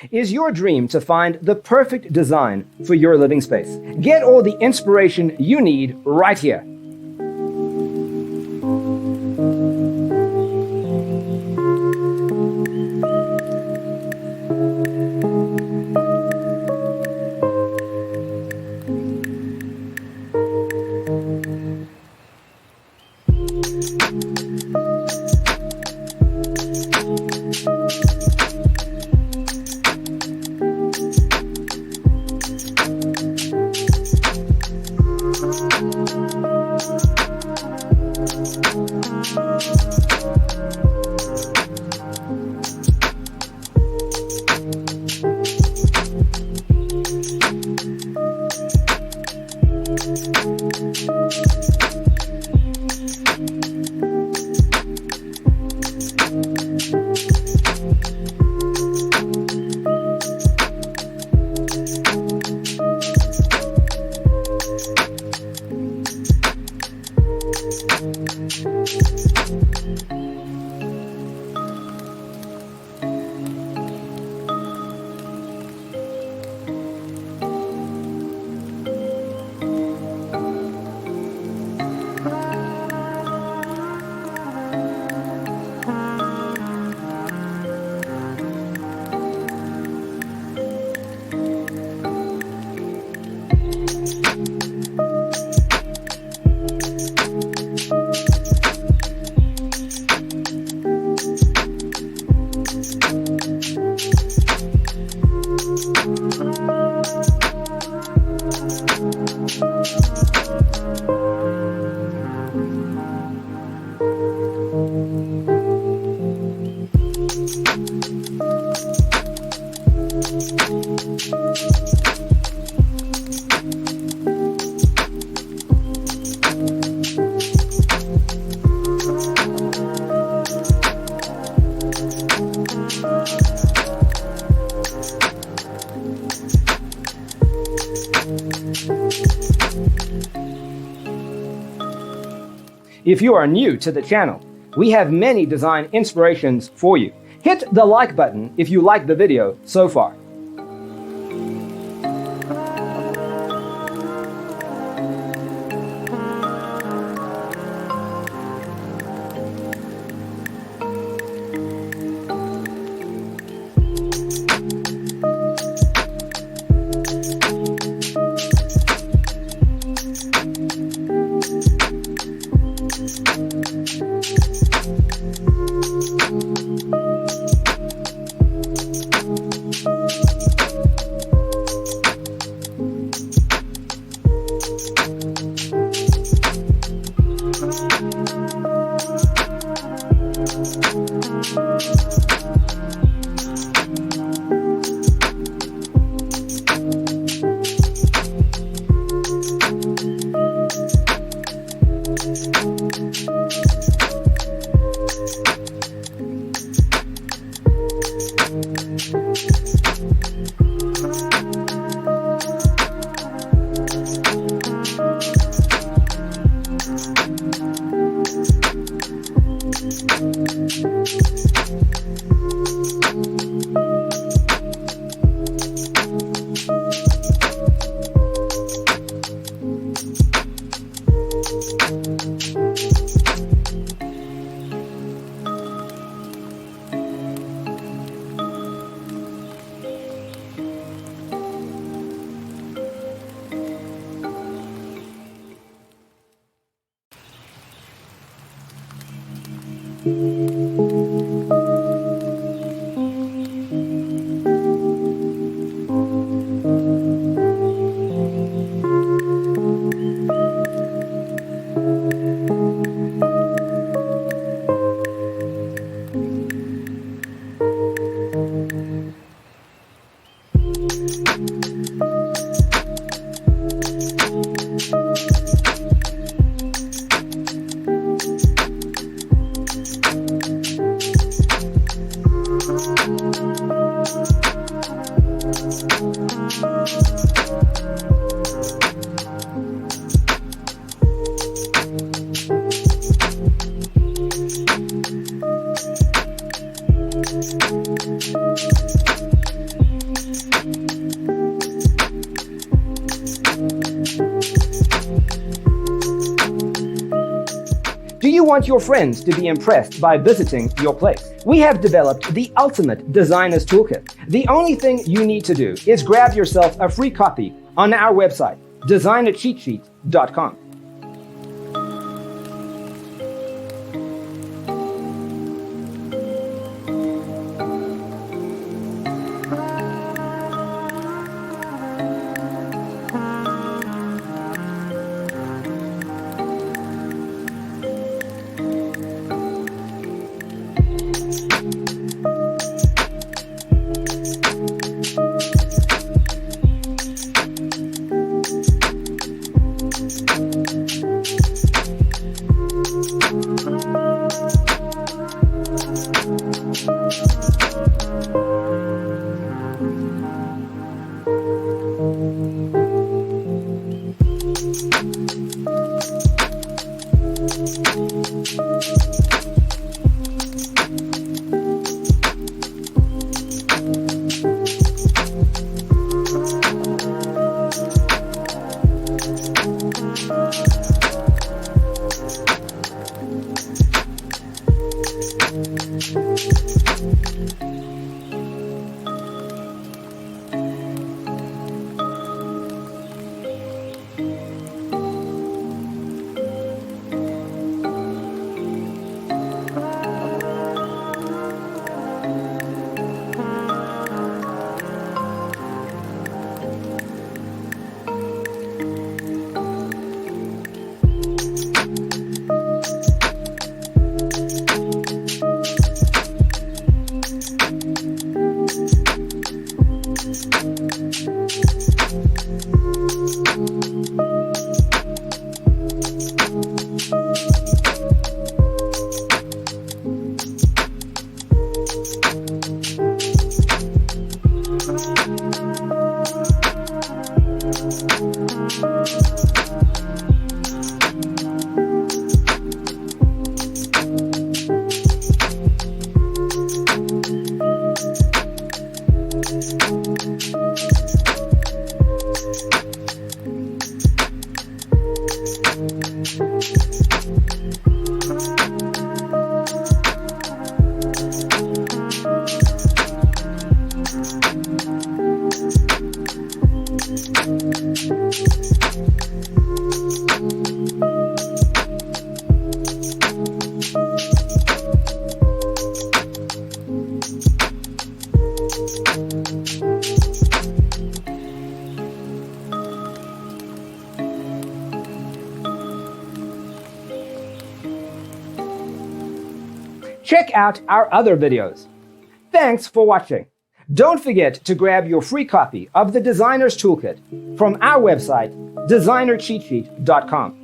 Is your dream to find the perfect design for your living space? Get all the inspiration you need right here. If you are new to the channel, we have many design inspirations for you. Hit the like button if you like the video so far. want your friends to be impressed by visiting your place. We have developed the ultimate designer's toolkit. The only thing you need to do is grab yourself a free copy on our website, designercheatsheet.com. Check out our other videos. Thanks for watching. Don't forget to grab your free copy of the Designer's Toolkit from our website, designercheatsheet.com.